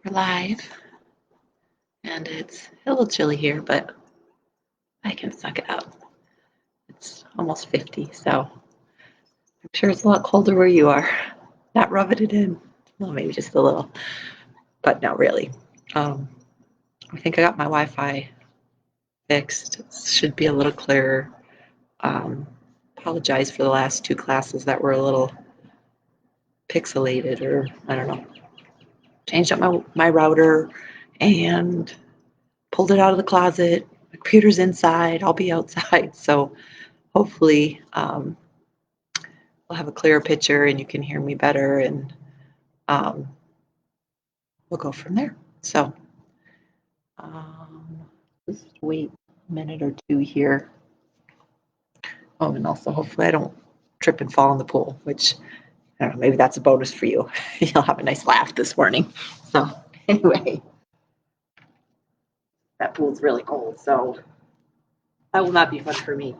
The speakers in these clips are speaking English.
We're live, and it's a little chilly here, but I can suck it up. It's almost 50, so I'm sure it's a lot colder where you are. Not rubbing it in. Well, maybe just a little, but not really. I think I got my Wi-Fi fixed. It should be a little clearer. Apologize for the last two classes that were a little pixelated, or I don't know. Changed up my router and pulled it out of the closet. My computer's inside. I'll be outside, so hopefully we'll have a clearer picture and you can hear me better, and um, we'll go from there. So just wait a minute or two here. Oh, and also hopefully I don't trip and fall in the pool, which I don't know, maybe that's a bonus for you. You'll have a nice laugh this morning. So anyway, that pool's really cold, so that will not be fun for me.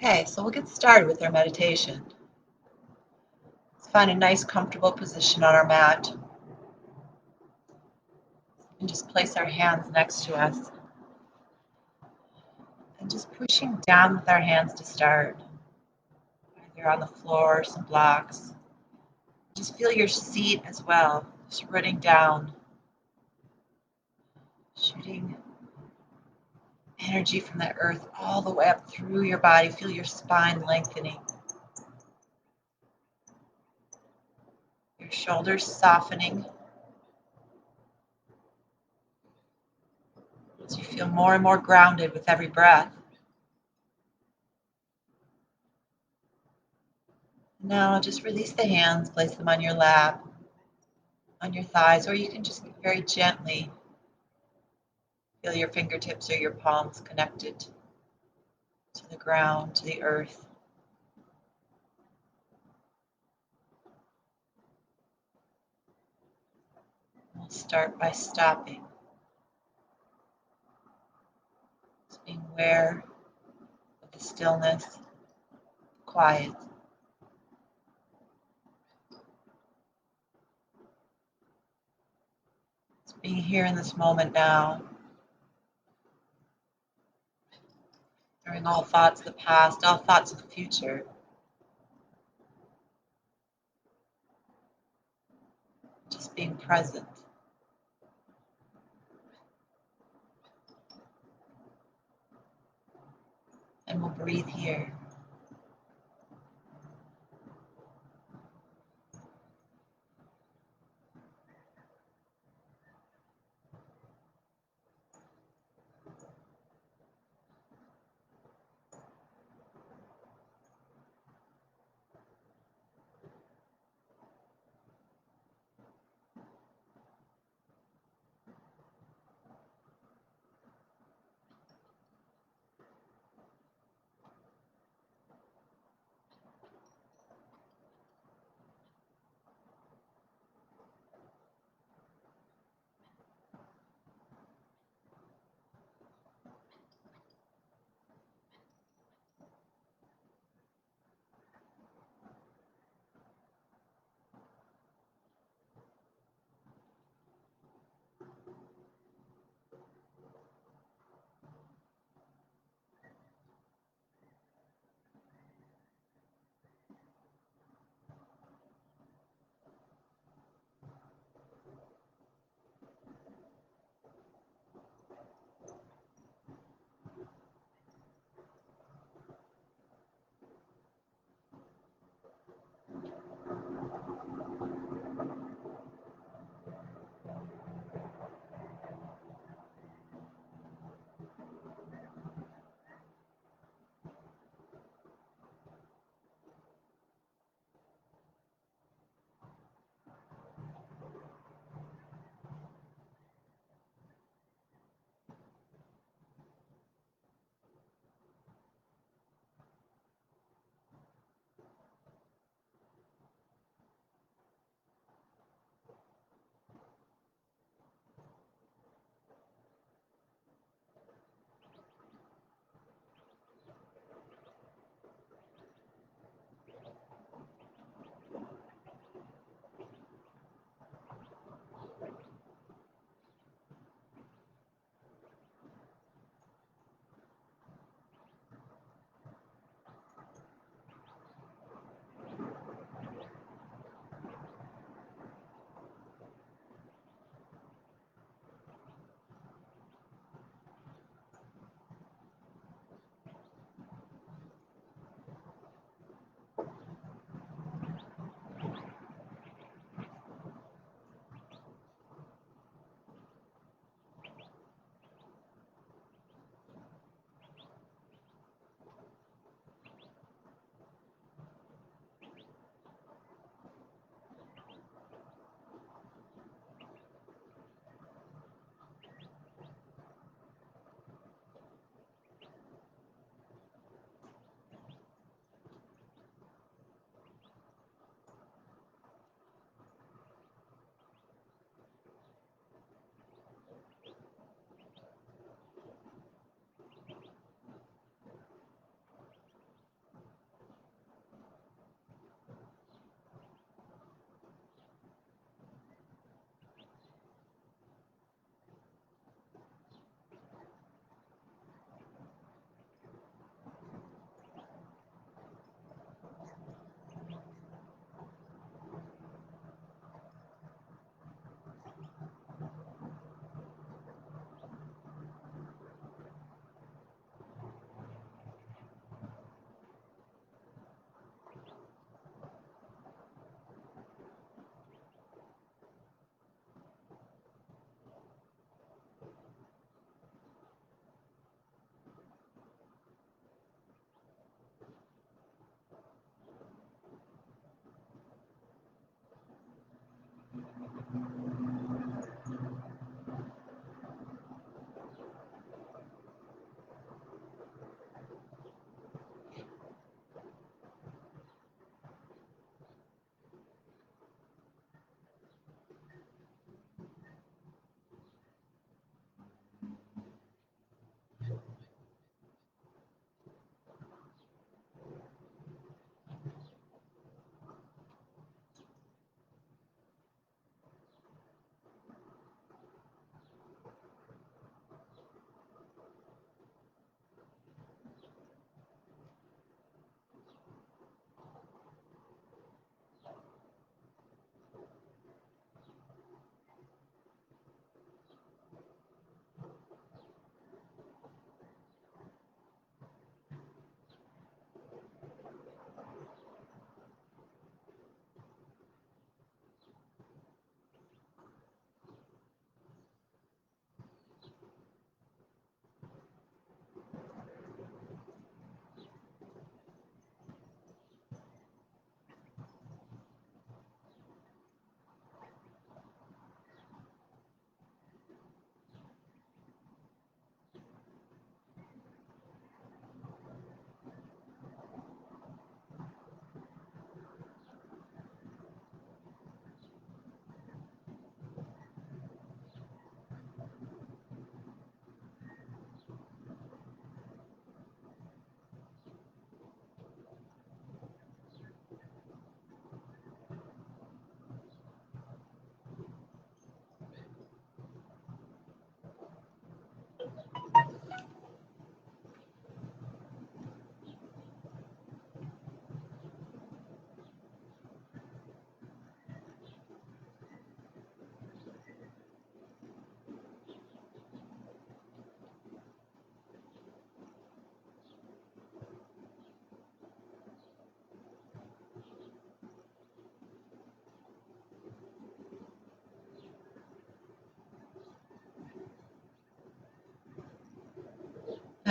Okay, so we'll get started with our meditation. Let's find a nice, comfortable position on our mat and just place our hands next to us and just pushing down with our hands to start, either on the floor or some blocks. Just feel your seat as well, just rooting down, shooting energy from the earth all the way up through your body. Feel your spine lengthening, your shoulders softening as you feel more and more grounded with every breath. Now just release the hands, place them on your lap, on your thighs, or you can just very gently feel your fingertips or your palms connected to the ground, to the earth. We'll start by stopping, just being aware of the stillness, quiet. Just being here in this moment now, throwing all thoughts of the past, all thoughts of the future. Just being present. And we'll breathe here.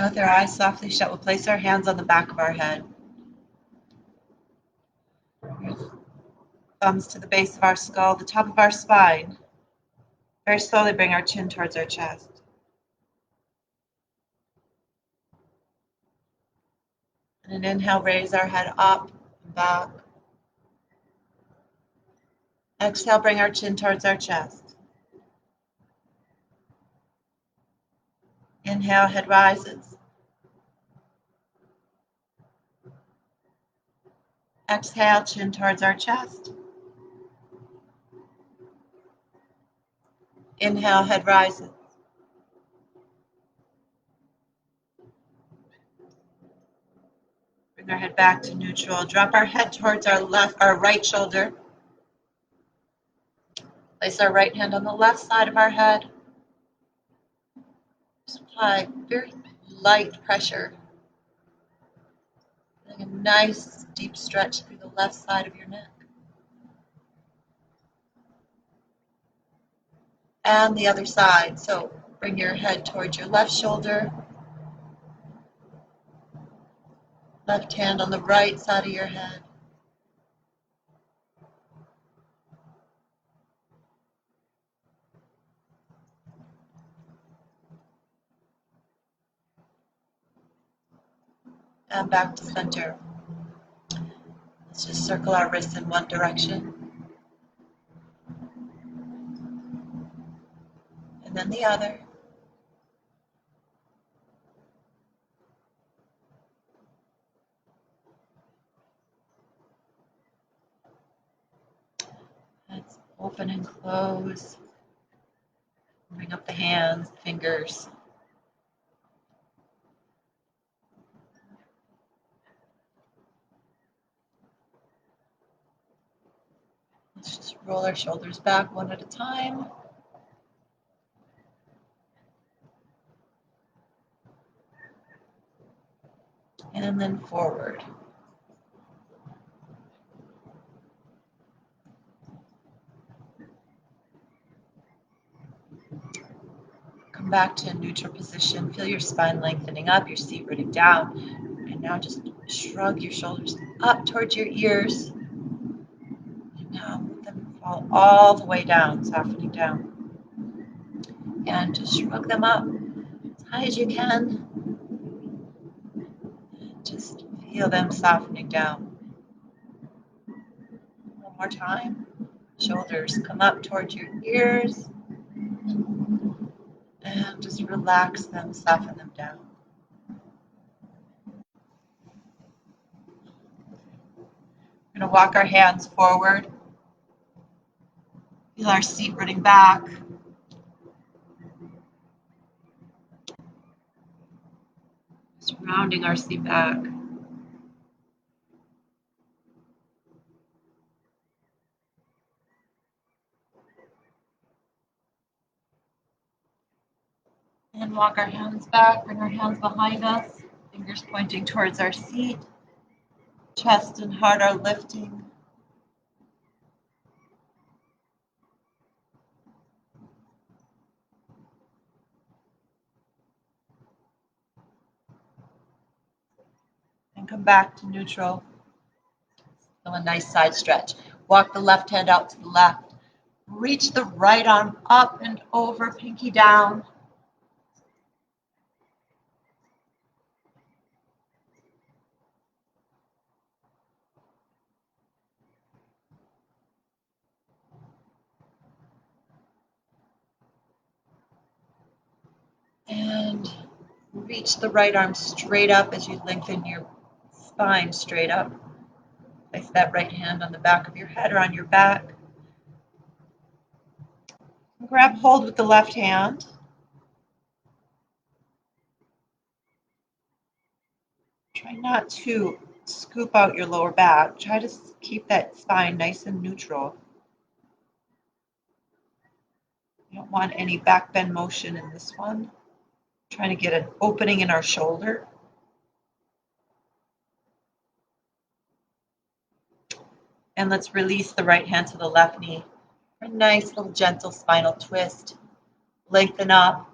Now with our eyes softly shut, we'll place our hands on the back of our head. Thumbs to the base of our skull, the top of our spine. Very slowly bring our chin towards our chest. And an inhale, raise our head up and back. Exhale, bring our chin towards our chest. Inhale, head rises. Exhale, chin towards our chest. Inhale, head rises. Bring our head back to neutral. Drop our head towards our right shoulder. Place our right hand on the left side of our head. Just apply very light pressure. Like a nice deep stretch through the left side of your neck. And the other side. So bring your head towards your left shoulder. Left hand on the right side of your head. And back to center. Let's just circle our wrists in one direction. And then the other. Let's open and close. Bring up the hands, fingers. Let's just roll our shoulders back one at a time. And then forward. Come back to a neutral position. Feel your spine lengthening up, your seat rooting down. And now just shrug your shoulders up towards your ears. And now let them fall all the way down, softening down. And just shrug them up as high as you can. And just feel them softening down. One more time. Shoulders come up towards your ears. And just relax them, soften them down. We're going to walk our hands forward. Feel our seat rooting back. Just rounding our seat back. And walk our hands back, bring our hands behind us, fingers pointing towards our seat. Chest and heart are lifting. And come back to neutral. So a nice side stretch. Walk the left hand out to the left. Reach the right arm up and over, pinky down. And reach the right arm straight up as you lengthen your spine straight up. Place that right hand on the back of your head or on your back. Grab hold with the left hand. Try not to scoop out your lower back. Try to keep that spine nice and neutral. You don't want any back bend motion in this one. Trying to get an opening in our shoulder. And let's release the right hand to the left knee. A nice little gentle spinal twist. Lengthen up.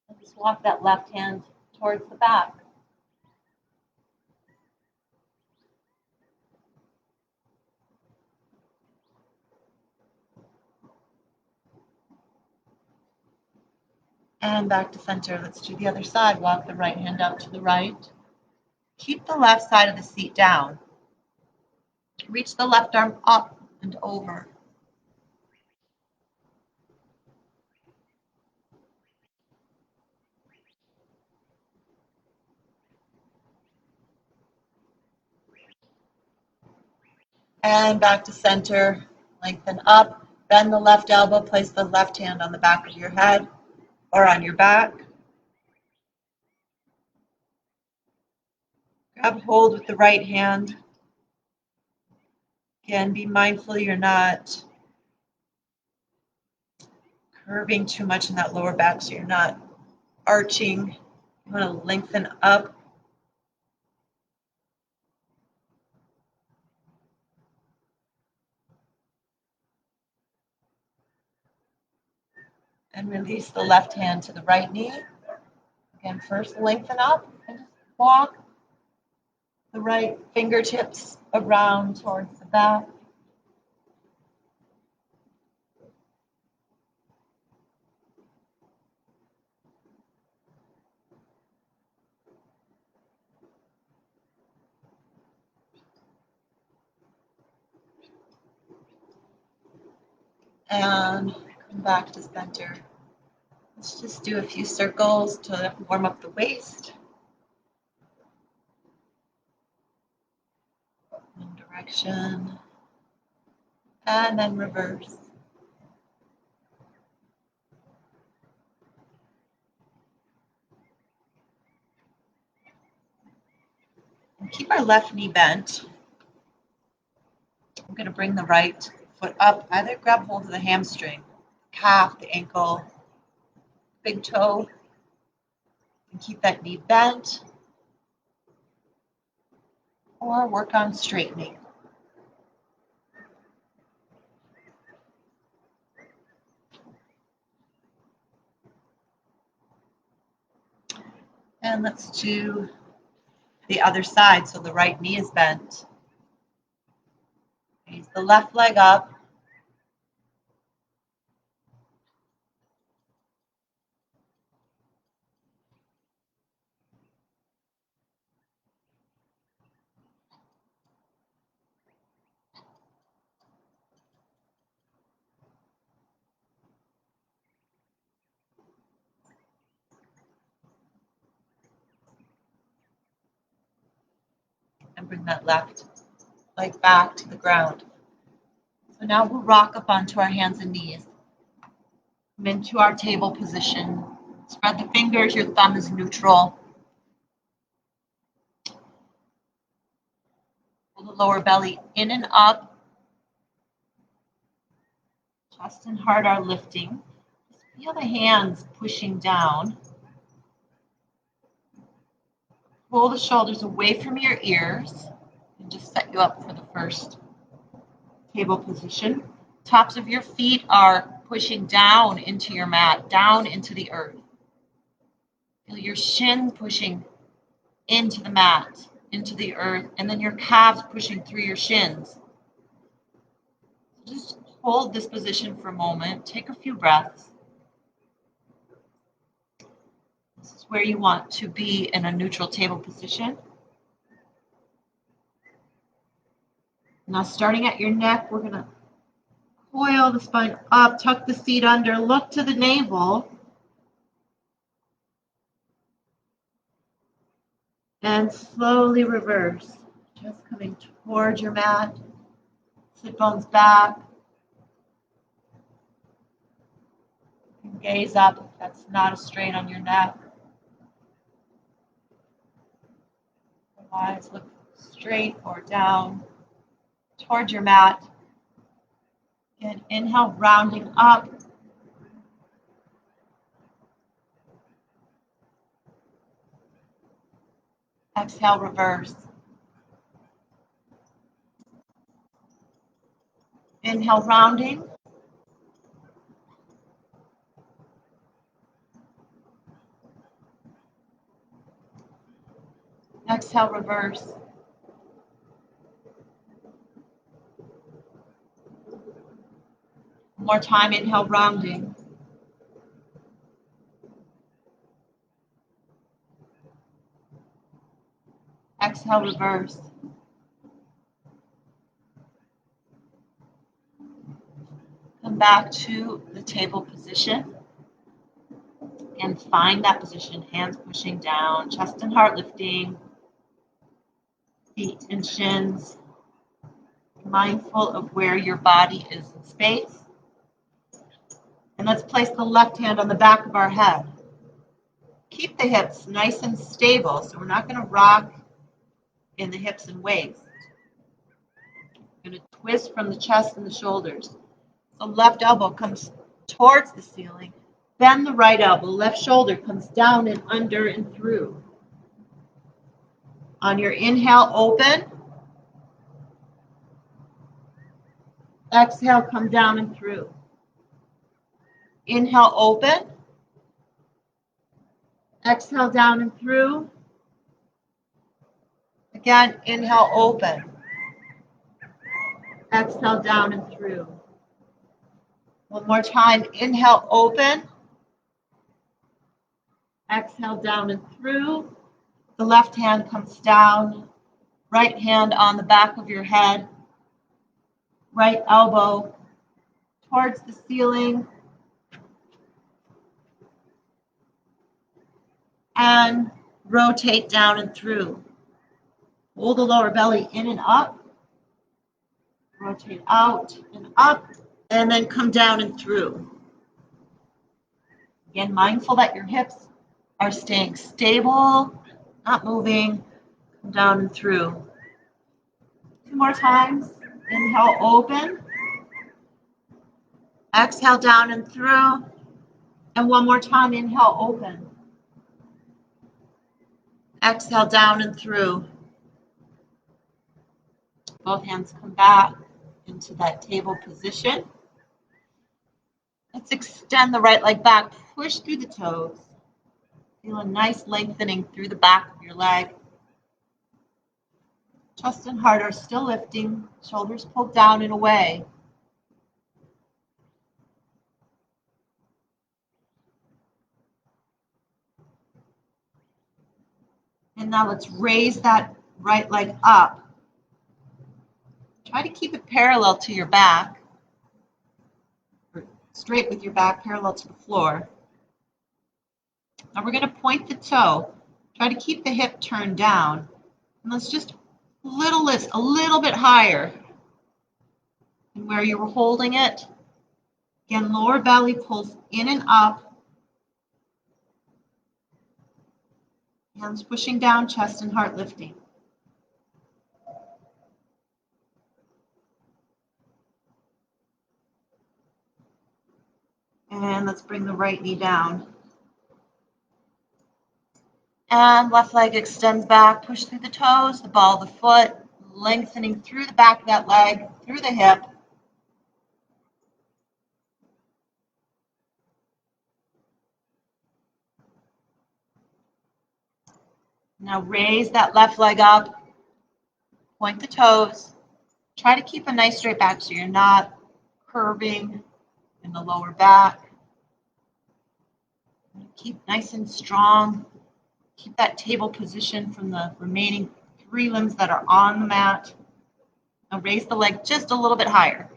And just walk that left hand towards the back. And back to center. Let's do the other side. Walk the right hand out to the right. Keep the left side of the seat down. Reach the left arm up and over. And back to center. Lengthen up. Bend the left elbow. Place the left hand on the back of your head or on your back. Grab hold with the right hand. Again, be mindful you're not curving too much in that lower back, so you're not arching. You want to lengthen up. And release the left hand to the right knee. Again, first lengthen up and just walk the right fingertips around towards the back. And come back to center. Let's just do a few circles to warm up the waist. One direction. And then reverse. And keep our left knee bent. I'm going to bring the right foot up. Either grab hold of the hamstring, calf, the ankle, big toe, and keep that knee bent, or work on straightening. And let's do the other side. So the right knee is bent. Raise the left leg up. And bring that left leg back to the ground. So now we'll rock up onto our hands and knees. Come into our table position. Spread the fingers, your thumb is neutral. Pull the lower belly in and up. Chest and heart are lifting. Just feel the hands pushing down. Pull the shoulders away from your ears and just set you up for the first table position. Tops of your feet are pushing down into your mat, down into the earth. Feel your shin pushing into the mat, into the earth, and then your calves pushing through your shins. Just hold this position for a moment. Take a few breaths. This is where you want to be in a neutral table position. Now, starting at your neck, we're going to coil the spine up, tuck the seat under, look to the navel, and slowly reverse. Just coming towards your mat, sit bones back, and gaze up if that's not a strain on your neck. Otherwise, look straight or down towards your mat. And inhale, rounding up. Exhale, reverse. Inhale, rounding. Exhale, reverse. One more time, inhale, rounding. Exhale, reverse. Come back to the table position and find that position, hands pushing down, chest and heart lifting, feet and shins, mindful of where your body is in space. And let's place the left hand on the back of our head. Keep the hips nice and stable, so we're not going to rock in the hips and waist. We're going to twist from the chest and the shoulders. So left elbow comes towards the ceiling. Bend the right elbow. Left shoulder comes down and under and through. On your inhale, open. Exhale, come down and through. Inhale, open. Exhale, down and through. Again, inhale, open. Exhale, down and through. One more time. Inhale, open. Exhale, down and through. The left hand comes down. Right hand on the back of your head. Right elbow towards the ceiling. And rotate down and through. Hold the lower belly in and up. Rotate out and up. And then come down and through. Again, mindful that your hips are staying stable, not moving. Come down and through. Two more times. Inhale, open. Exhale, down and through. And one more time, inhale, open. Exhale, down and through. Both hands come back into that table position. Let's extend the right leg back. Push through the toes. Feel a nice lengthening through the back of your leg. Chest and heart are still lifting. Shoulders pulled down and away. And now let's raise that right leg up. Try to keep it parallel to your back, or straight with your back, parallel to the floor. Now we're going to point the toe. Try to keep the hip turned down. And let's just little lift, a little bit higher than where you were holding it. Again, lower belly pulls in and up. Hands pushing down, chest and heart lifting. And let's bring the right knee down. And left leg extends back, push through the toes, the ball of the foot, lengthening through the back of that leg, through the hip. Now raise that left leg up, point the toes. Try to keep a nice straight back so you're not curving in the lower back. Keep nice and strong. Keep that table position from the remaining 3 limbs that are on the mat. Now raise the leg just a little bit higher.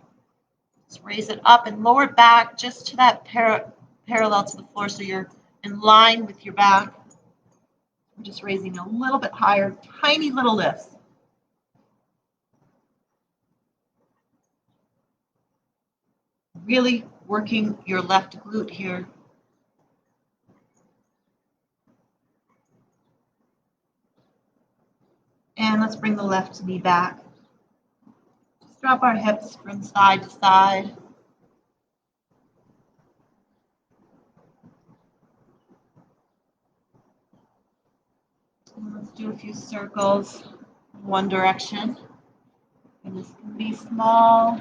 Just raise it up and lower back just to that parallel to the floor so you're in line with your back. I'm just raising a little bit higher, tiny little lifts. Really working your left glute here. And let's bring the left knee back. Just drop our hips from side to side. And let's do a few circles in one direction. And this can be small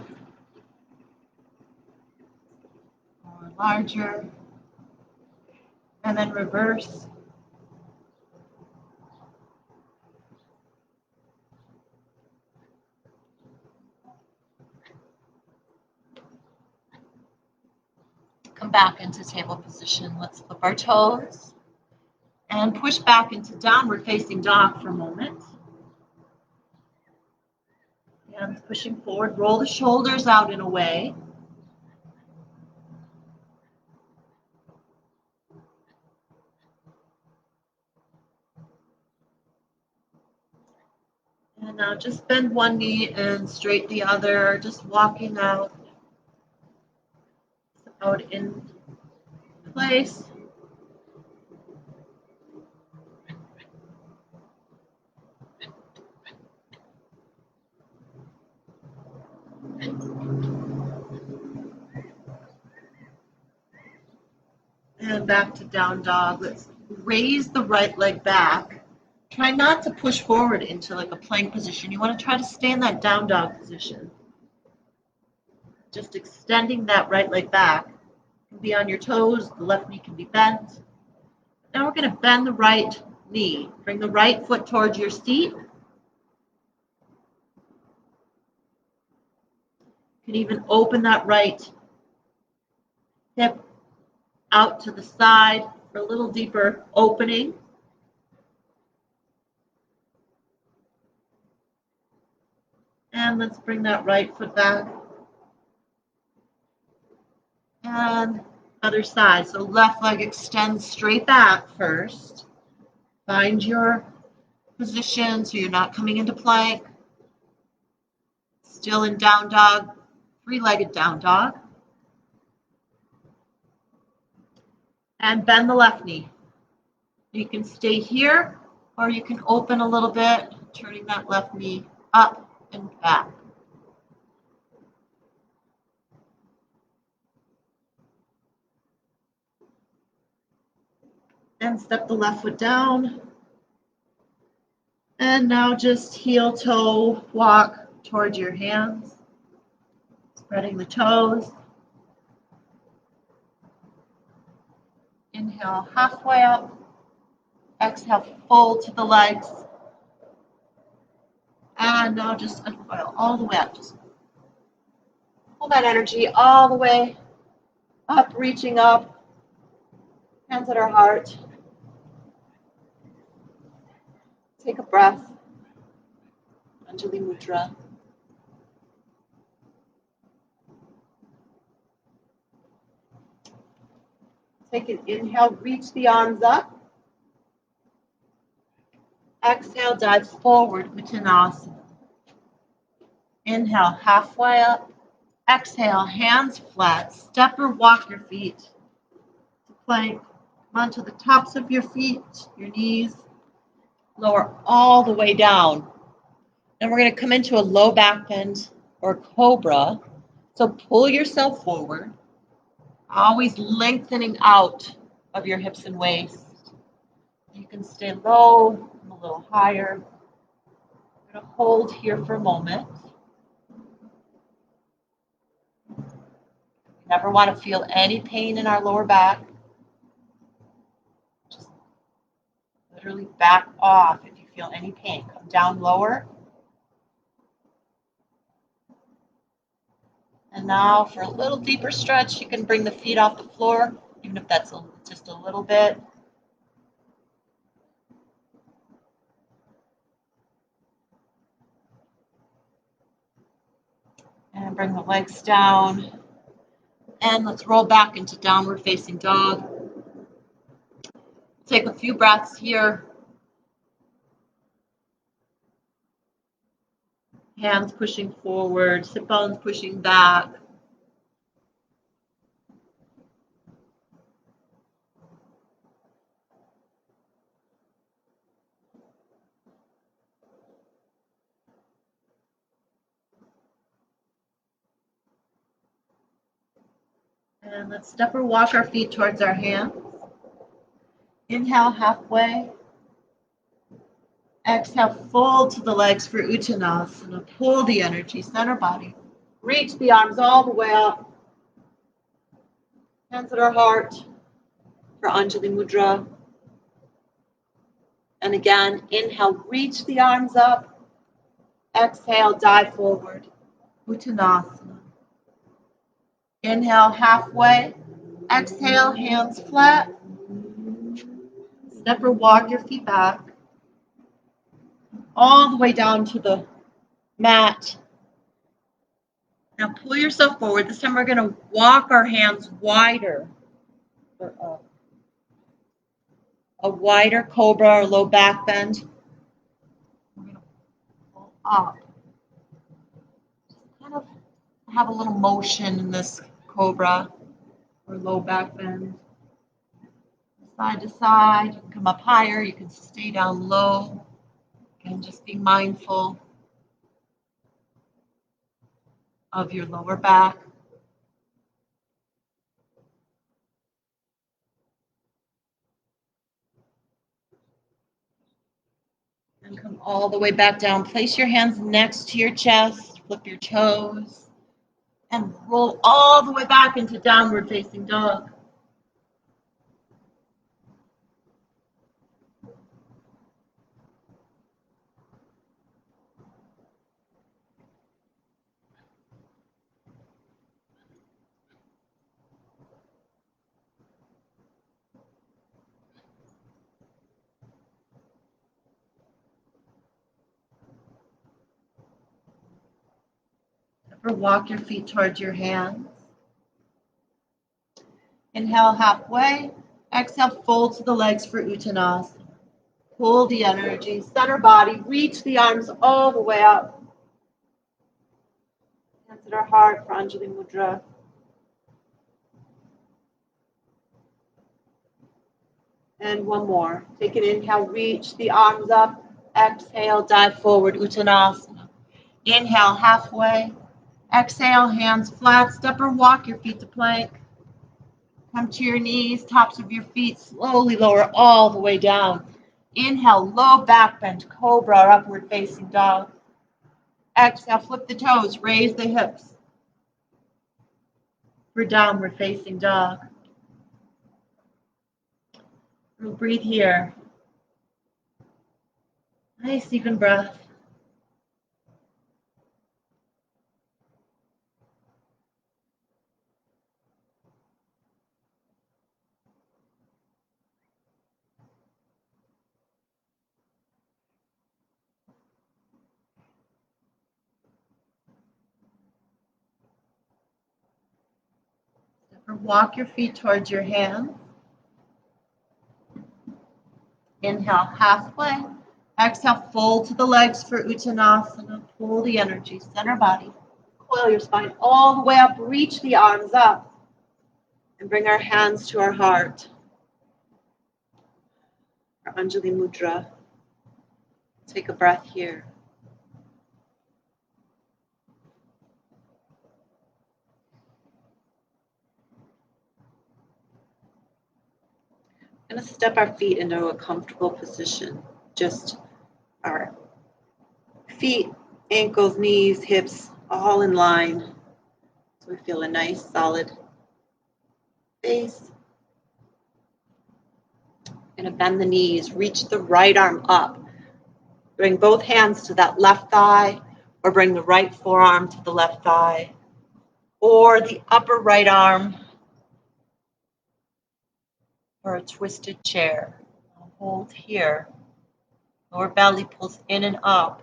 or larger. And then reverse. Come back into table position. Let's flip our toes and push back into downward facing dog for a moment. Hands pushing forward. Roll the shoulders out and away. And now just bend one knee and straight the other, just walking out in place. And back to down dog. Let's raise the right leg back. Try not to push forward into like a plank position. You want to try to stay in that down dog position. Just extending that right leg back. You can be on your toes, the left knee can be bent. Now we're going to bend the right knee. Bring the right foot towards your seat. You can even open that right hip out to the side for a little deeper opening. And let's bring that right foot back. And other side. So left leg extends straight back first. Find your position so you're not coming into plank. Still in down dog, three-legged down dog. And bend the left knee. You can stay here or you can open a little bit, turning that left knee up and back. And step the left foot down. And now just heel toe walk towards your hands, spreading the toes. Inhale halfway up. Exhale full to the legs. And now just uncoil all the way up. Just pull that energy all the way up, reaching up. Hands at our heart. Take a breath. Anjali Mudra. Take an inhale, reach the arms up. Exhale, dive forward, Uttanasana. Inhale, halfway up. Exhale, hands flat. Step or walk your feet to plank. Come onto the tops of your feet, your knees. Lower all the way down. And we're going to come into a low back bend or cobra. So pull yourself forward, always lengthening out of your hips and waist. You can stay low, a little higher. I'm going to hold here for a moment. Never want to feel any pain in our lower back. Just literally back off if you feel any pain. Come down lower. And now for a little deeper stretch, you can bring the feet off the floor, even if that's just a little bit. And bring the legs down. And let's roll back into downward facing dog. Take a few breaths here. Hands pushing forward, sit bones pushing back. And let's step or walk our feet towards our hands. Inhale halfway. Exhale, fold to the legs for Uttanasana. Pull the energy, center body. Reach the arms all the way up. Hands at our heart for Anjali Mudra. And again, inhale, reach the arms up. Exhale, dive forward. Uttanasana. Inhale halfway. Exhale, hands flat. Step or walk your feet back all the way down to the mat. Now pull yourself forward. This time we're going to walk our hands wider for a wider cobra or low back bend. We're going to pull up. Kind of have a little motion in this cobra or low back bend. Side to side, you can come up higher, you can stay down low. Again, just be mindful of your lower back. And come all the way back down. Place your hands next to your chest, flip your toes, and roll all the way back into downward facing dog. Or walk your feet towards your hands. Inhale halfway. Exhale, fold to the legs for Uttanasana. Pull the energy, center body, reach the arms all the way up. Hands at our heart for Anjali Mudra. And one more. Take an inhale, reach the arms up. Exhale, dive forward, Uttanasana. Inhale, halfway. Exhale, hands flat. Step or walk your feet to plank. Come to your knees, tops of your feet. Slowly lower all the way down. Inhale, low back bend, cobra or upward facing dog. Exhale, flip the toes, raise the hips for downward facing dog. We'll breathe here. Nice even breath. Or walk your feet towards your hands. Inhale, halfway. Exhale, fold to the legs for Uttanasana. Pull the energy, center body. Coil your spine all the way up. Reach the arms up. And bring our hands to our heart. Our Anjali Mudra. Take a breath here. We're going to step our feet into a comfortable position. Just our feet, ankles, knees, hips, all in line. So we feel a nice, solid base. Going to bend the knees, reach the right arm up. Bring both hands to that left thigh, or bring the right forearm to the left thigh, or the upper right arm for a twisted chair. I'll hold here. Lower belly pulls in and up.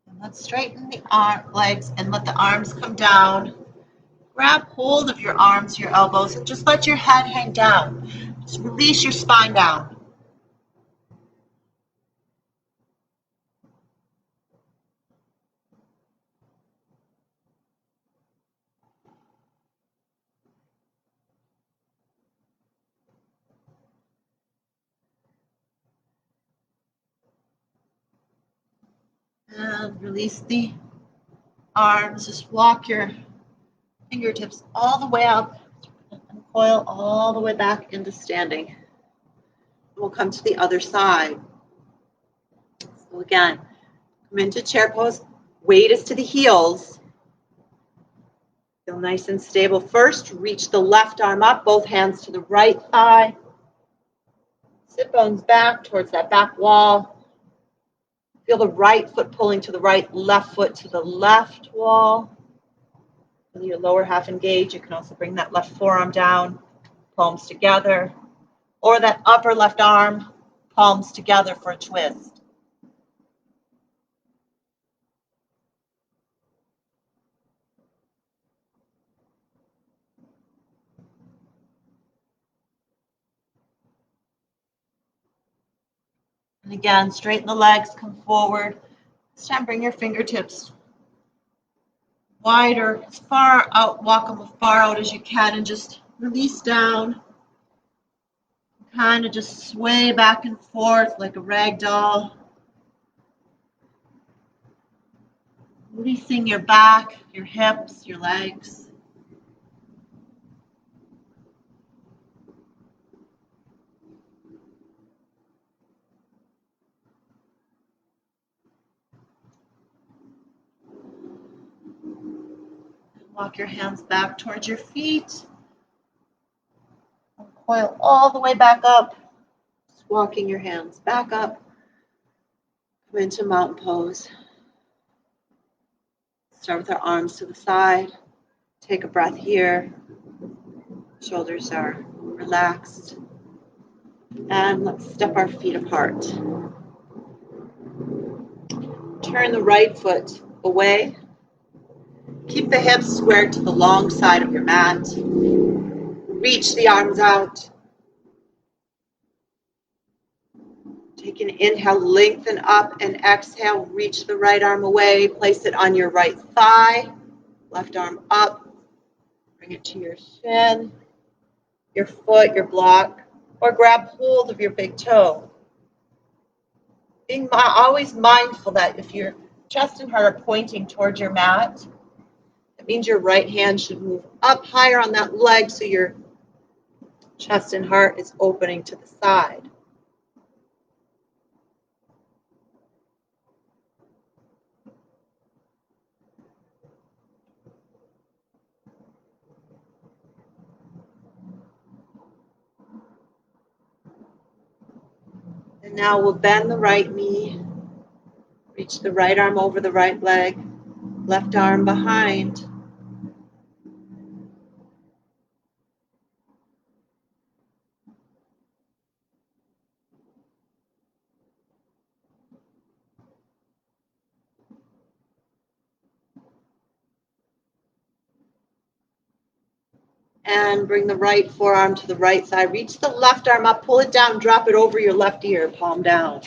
And let's straighten the legs and let the arms come down. Grab hold of your arms, your elbows, and just let your head hang down. Just release your spine down. And release the arms. Just walk your fingertips all the way up and coil all the way back into standing. We'll come to the other side. So again, Come into chair pose. Weight is to the heels. Feel nice and stable. First, reach the left arm up, both hands to the right thigh. Sit bones back towards that back wall. Feel the right foot pulling to the right, left foot to the left wall. Feel your lower half engage. You can also bring that left forearm down, palms together, or that upper left arm, palms together for a twist. And again, straighten the legs, come forward. This time, bring your fingertips wider, as far out, walk them as far out as you can, and just release down. Kind of just sway back and forth like a rag doll. Releasing your back, your hips, your legs. Walk your hands back towards your feet. Coil all the way back up. Just walking your hands back up. Come into mountain pose. Start with our arms to the side. Take a breath here. Shoulders are relaxed. And let's step our feet apart. Turn the right foot away. Keep the hips squared to the long side of your mat. Reach the arms out. Take an inhale, lengthen up, and exhale, reach the right arm away. Place it on your right thigh. Left arm up. Bring it to your shin, your foot, your block, or grab hold of your big toe. Being always mindful that if your chest and heart are pointing towards your mat, it means your right hand should move up higher on that leg so your chest and heart is opening to the side. And now we'll bend the right knee, reach the right arm over the right leg, left arm behind. And bring the right forearm to the right side. Reach the left arm up, pull it down, drop it over your left ear, palm down.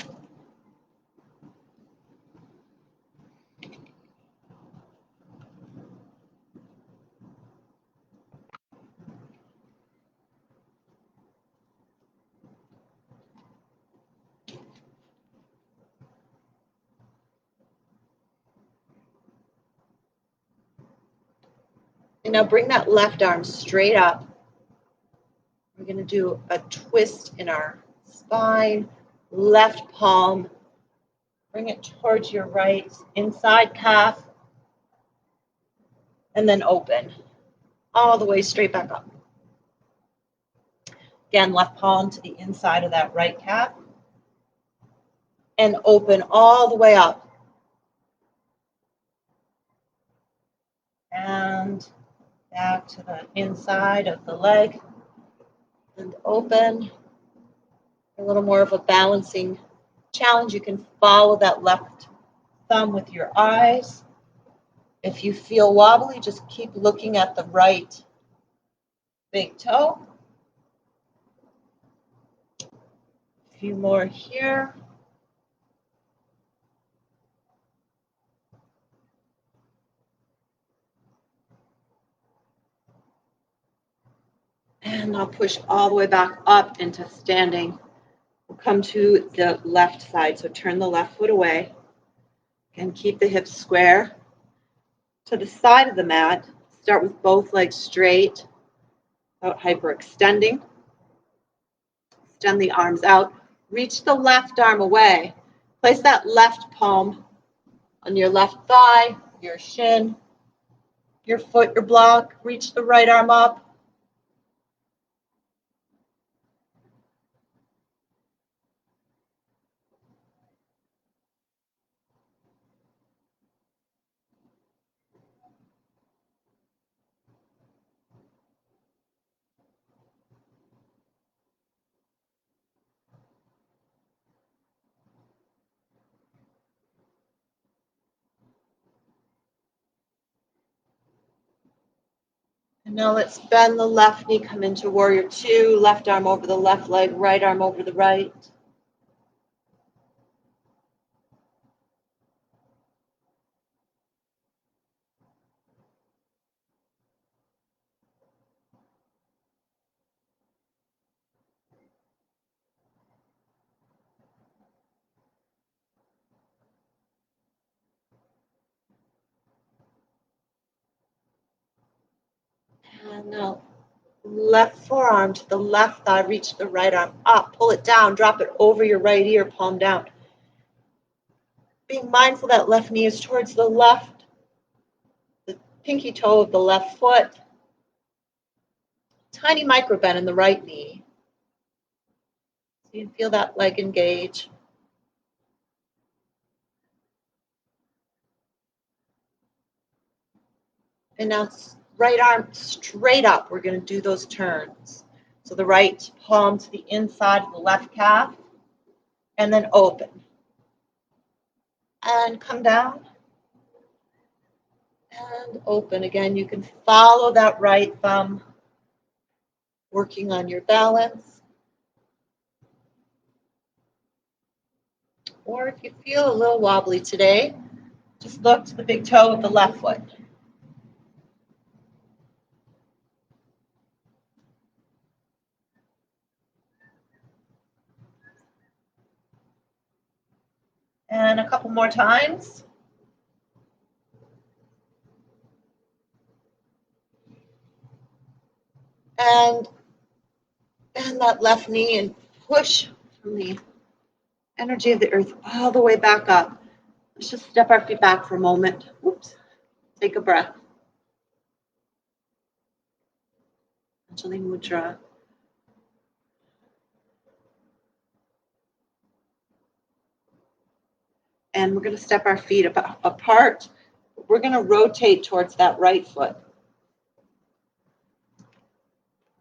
And now bring that left arm straight up. We're going to do a twist in our spine, left palm. Bring it towards your right inside calf. And then open all the way straight back up. Again, left palm to the inside of that right calf. And open all the way up. And back to the inside of the leg. And open. A little more of a balancing challenge. You can follow that left thumb with your eyes. If you feel wobbly, just keep looking at the right big toe. A few more here. And I'll push all the way back up into standing. We'll come to the left side, so turn the left foot away. And keep the hips square to the side of the mat. Start with both legs straight, without hyperextending. Extend the arms out. Reach the left arm away. Place that left palm On your left thigh, your shin, your foot, your block. Reach the right arm up. And now let's bend the left knee, come into warrior two, left arm over the left leg, right arm over the right. And now left forearm to the left thigh, reach the right arm up, pull it down, drop it over your right ear, palm down. Being mindful that left knee is towards the left, the pinky toe of the left foot. Tiny micro bend in the right knee. So you can feel that leg engage. And now right arm straight up. We're going to do those turns. So the right palm to the inside of the left calf, and then open. And come down. And open. Again, you can follow that right thumb, working on your balance. Or if you feel a little wobbly today, just look to the big toe of the left foot. And a couple more times. And bend that left knee and push from the energy of the earth all the way back up. Let's just step our feet back for a moment. Oops. Take a breath. Anjali Mudra. And we're going to step our feet apart. We're going to rotate towards that right foot.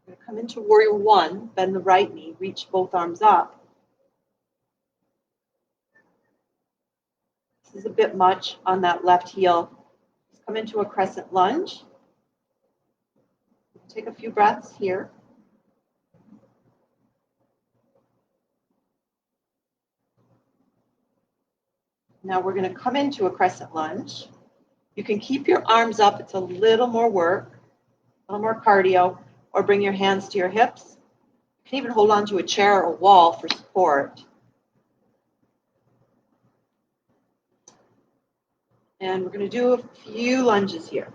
We're going to come into warrior one, bend the right knee, reach both arms up. This is a bit much on that left heel. Just come into a crescent lunge. Take a few breaths here. Now we're going to come into a crescent lunge. You can keep your arms up. It's a little more work, a little more cardio, or bring your hands to your hips. You can even hold on to a chair or wall for support. And we're going to do a few lunges here.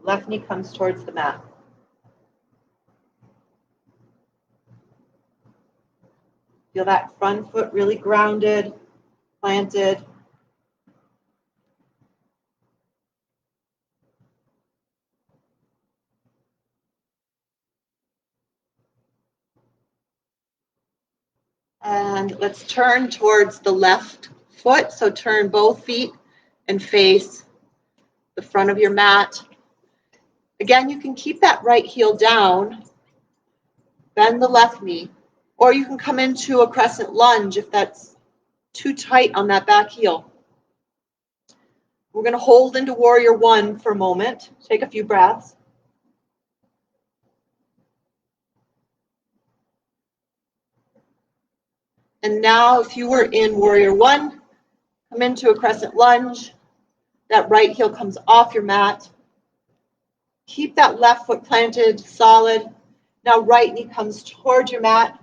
Left knee comes towards the mat. Feel that front foot really grounded, planted. And let's turn towards the left foot. So turn both feet and face the front of your mat. Again, you can keep that right heel down, bend the left knee, or you can come into a crescent lunge if that's too tight on that back heel. We're going to hold into warrior one for a moment. Take a few breaths. And now if you were in warrior one, come into a crescent lunge. That right heel comes off your mat. Keep that left foot planted, solid. Now right knee comes towards your mat.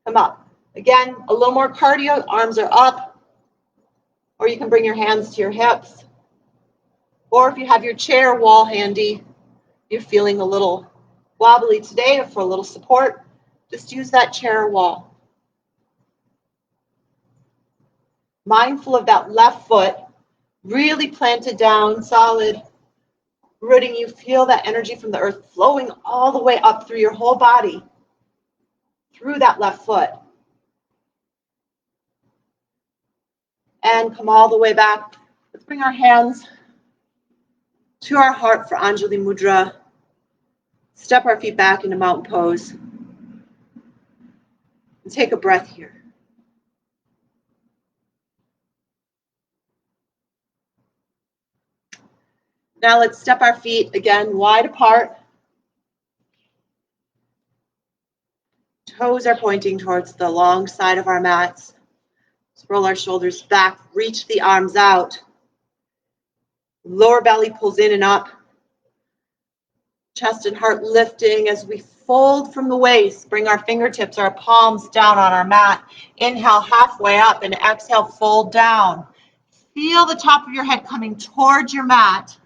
Come up. Again, a little more cardio. Arms are up. Or you can bring your hands to your hips. Or if you have your chair wall handy, you're feeling a little wobbly today or for a little support, just use that chair wall. Mindful of that left foot really planted down, solid, rooting. You feel that energy from the earth flowing all the way up through your whole body, through that left foot. And come all the way back. Let's bring our hands to our heart for Anjali Mudra. Step our feet back into mountain pose. And take a breath here. Now let's step our feet again wide apart. Toes are pointing towards the long side of our mats. Let's roll our shoulders back, reach the arms out. Lower belly pulls in and up. Chest and heart lifting as we fold from the waist. Bring our fingertips, our palms down on our mat. Inhale halfway up and exhale, fold down. Feel the top of your head coming towards your mat.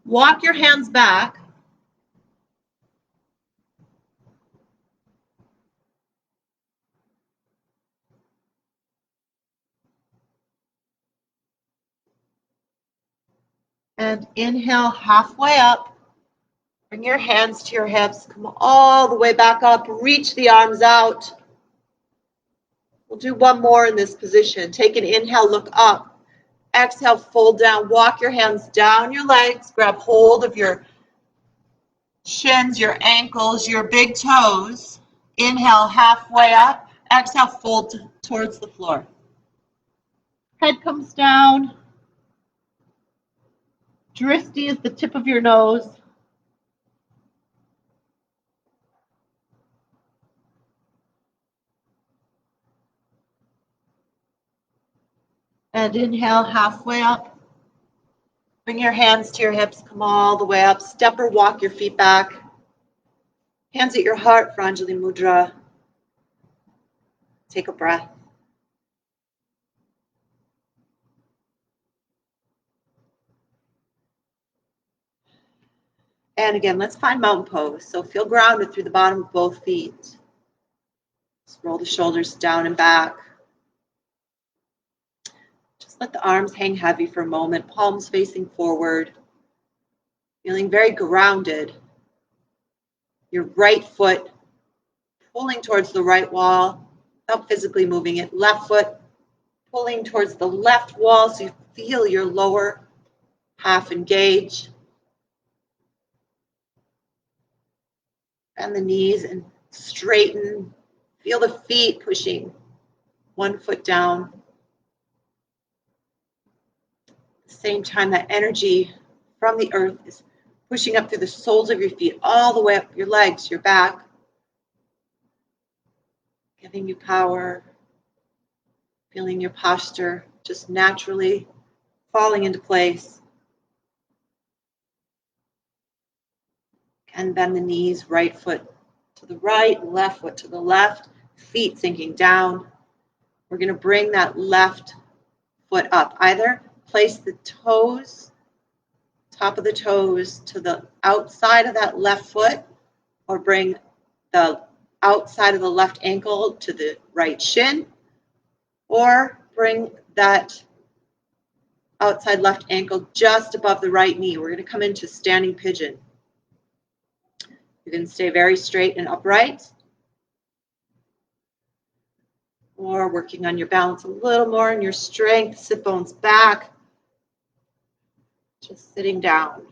Walk your hands back. And inhale halfway up. Bring your hands to your hips. Come all the way back up. Reach the arms out. We'll do one more in this position. Take an inhale, look up. Exhale, fold down. Walk your hands down your legs. Grab hold of your shins, your ankles, your big toes. Inhale halfway up. Exhale, fold towards the floor. Head comes down. Drishti is the tip of your nose. And inhale halfway up. Bring your hands to your hips. Come all the way up. Step or walk your feet back. Hands at your heart for Anjali Mudra. Take a breath. And again, let's find mountain pose. So feel grounded through the bottom of both feet. Just roll the shoulders down and back. Just let the arms hang heavy for a moment, palms facing forward. Feeling very grounded. Your right foot pulling towards the right wall without physically moving it. Left foot pulling towards the left wall so you feel your lower half engage. Bend the knees and straighten. Feel the feet pushing one foot down. At the same time, that energy from the earth is pushing up through the soles of your feet, all the way up your legs, your back, giving you power, feeling your posture just naturally falling into place. And bend the knees, right foot to the right, left foot to the left, feet sinking down. We're going to bring that left foot up. Either place the toes, top of the toes, to the outside of that left foot, or bring the outside of the left ankle to the right shin, or bring that outside left ankle just above the right knee. We're going to come into standing pigeon. You can stay very straight and upright, or working on your balance a little more and your strength, sit bones back, just sitting down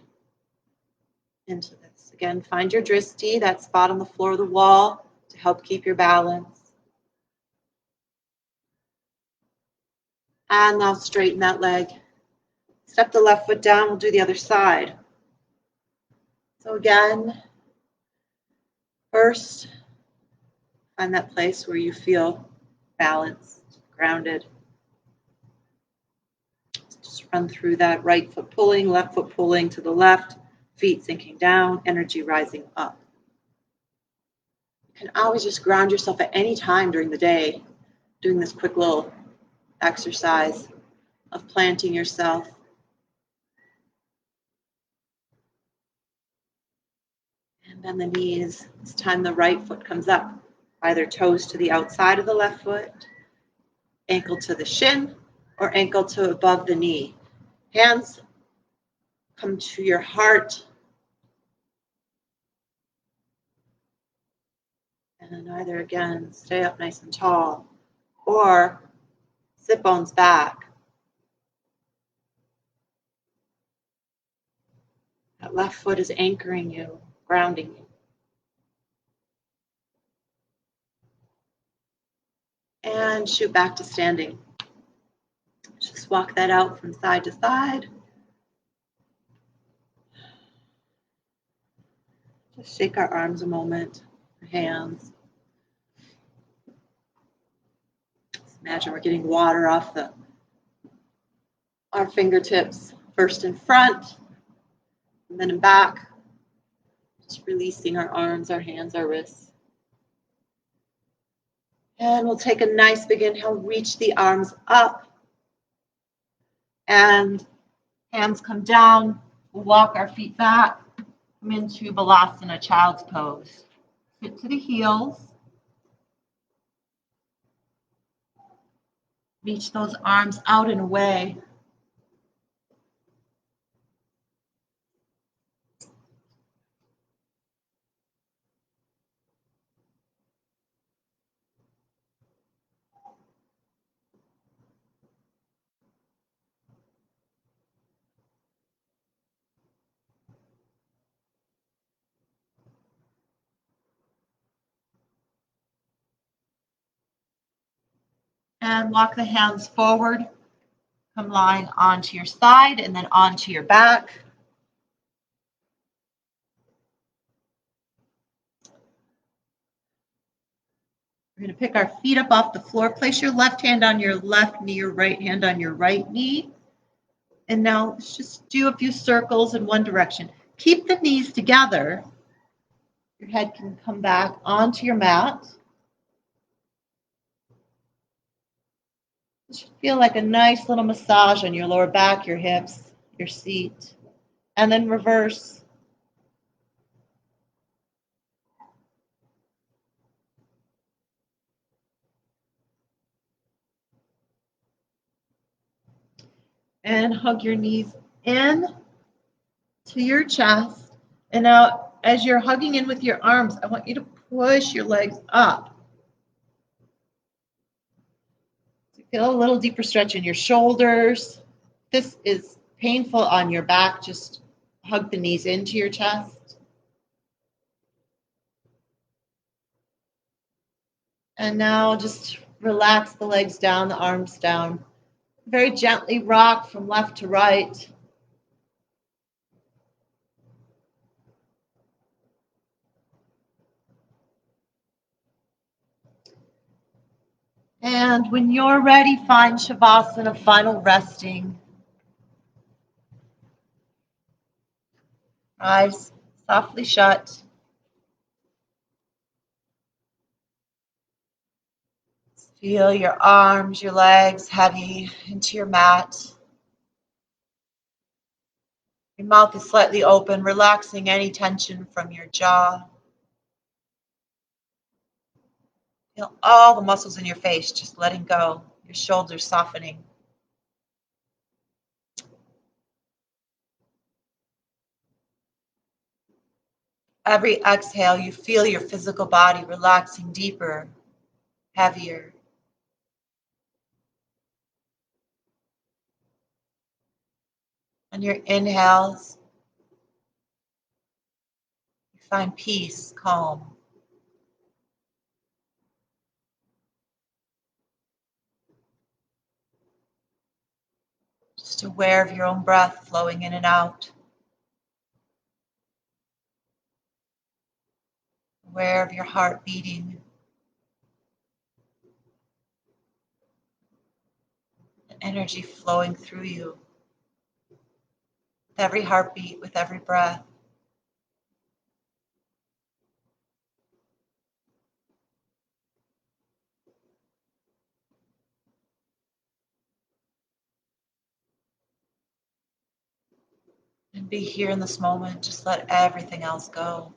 into this. Again, find your drishti, that spot on the floor of the wall, to help keep your balance. And now straighten that leg. Step the left foot down, we'll do the other side. So again, first, find that place where you feel balanced, grounded. Just run through that right foot pulling, left foot pulling to the left, feet sinking down, energy rising up. You can always just ground yourself at any time during the day, doing this quick little exercise of planting yourself. And bend the knees. This time the right foot comes up, either toes to the outside of the left foot, ankle to the shin, or ankle to above the knee. Hands come to your heart. And either again, stay up nice and tall, or sit bones back. That left foot is anchoring you, grounding you. And shoot back to standing. Just walk that out from side to side. Just shake our arms a moment, our hands. Just imagine we're getting water off our fingertips, first in front, and then in back. Just releasing our arms, our hands, our wrists. And we'll take a nice big inhale, reach the arms up, and hands come down. We'll walk our feet back, come into Balasana, child's pose. Sit to the heels. Reach those arms out and away. And walk the hands forward. Come lying onto your side and then onto your back. We're going to pick our feet up off the floor. Place your left hand on your left knee, your right hand on your right knee. And now let's just do a few circles in one direction. Keep the knees together. Your head can come back onto your mat. It should feel like a nice little massage on your lower back, your hips, your seat. And then reverse. And hug your knees in to your chest. And now, as you're hugging in with your arms, I want you to push your legs up. So feel a little deeper stretch in your shoulders. If this is painful on your back, just hug the knees into your chest. And now just relax the legs down, the arms down. Very gently rock from left to right. And when you're ready, find Shavasana, final resting. Eyes softly shut. Feel your arms, your legs heavy into your mat. Your mouth is slightly open, relaxing any tension from your jaw. Feel all the muscles in your face just letting go, your shoulders softening. Every exhale, you feel your physical body relaxing deeper, heavier. On your inhales, you find peace, calm. Just aware of your own breath flowing in and out. Aware of your heart beating. And energy flowing through you. With every heartbeat, with every breath. And be here in this moment. Just let everything else go.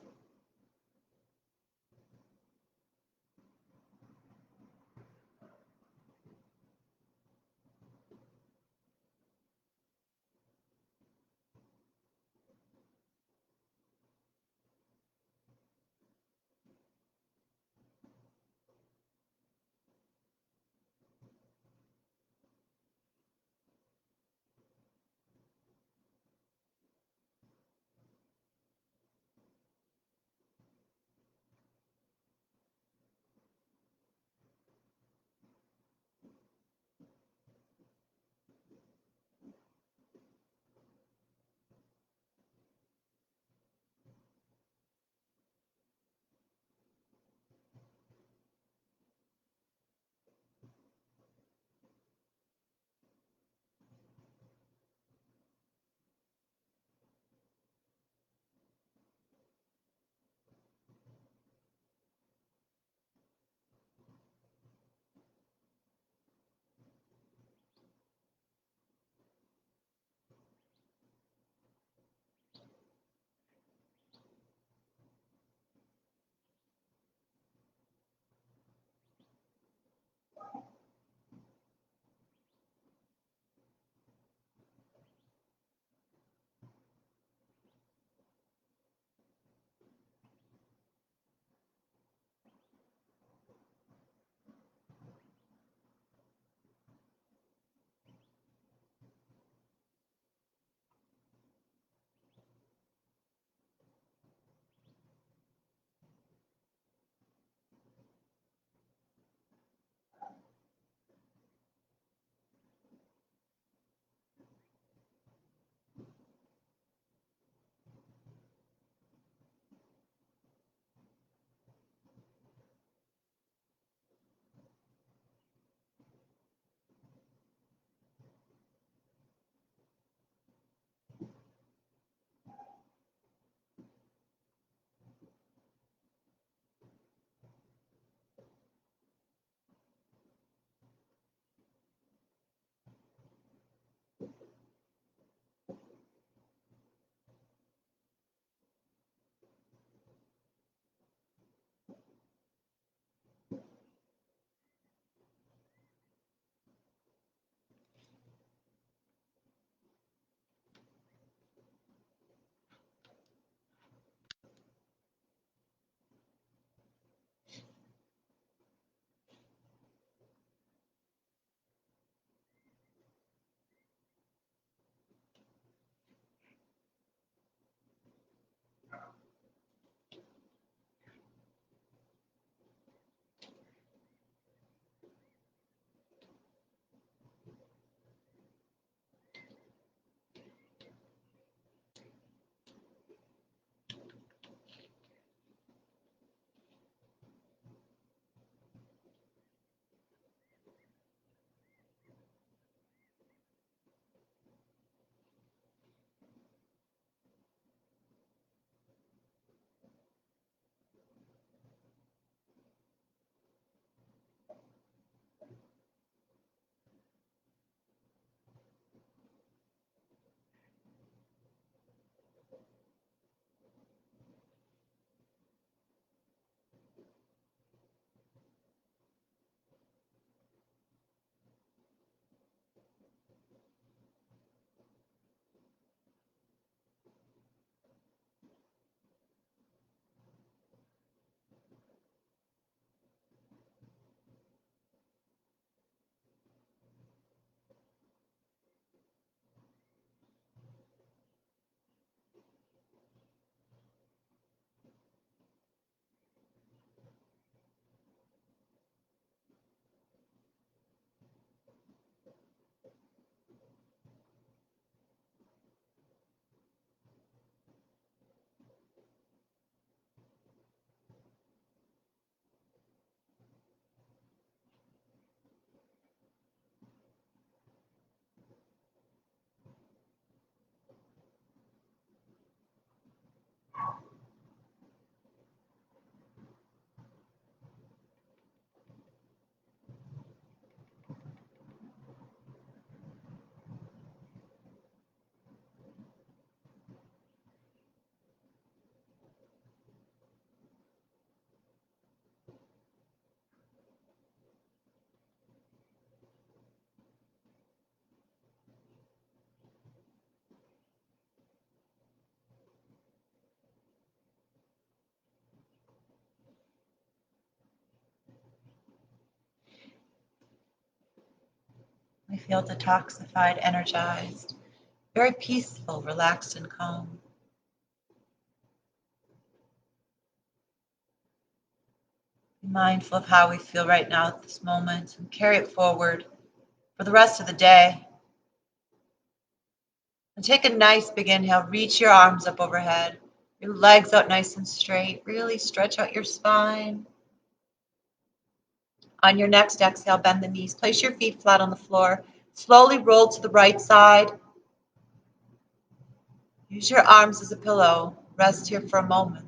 feel detoxified, energized, very peaceful, relaxed, and calm. Be mindful of how we feel right now at this moment and carry it forward for the rest of the day. And take a nice big inhale. Reach your arms up overhead, your legs out nice and straight. Really stretch out your spine. On your next exhale, bend the knees. Place your feet flat on the floor. Slowly roll to the right side. Use your arms as a pillow. Rest here for a moment.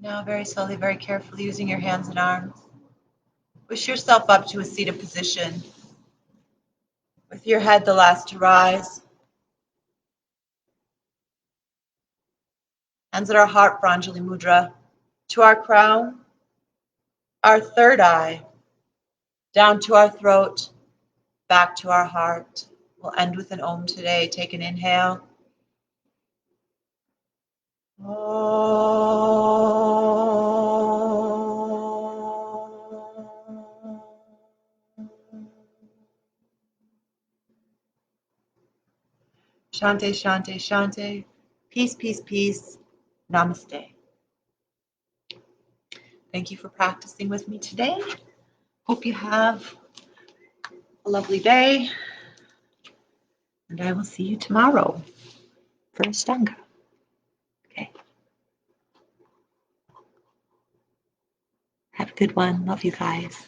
Now, very slowly, very carefully, using your hands and arms, push yourself up to a seated position with your head the last to rise. Hands at our heart for Anjali Mudra. To our crown, our third eye, down to our throat, back to our heart. We'll end with an Om today. Take an inhale. Shante, shante, shante. Peace, peace, peace. Namaste. Thank you for practicing with me today. Hope you have a lovely day. And I will see you tomorrow for Ashtanga. Okay. Have a good one. Love you guys.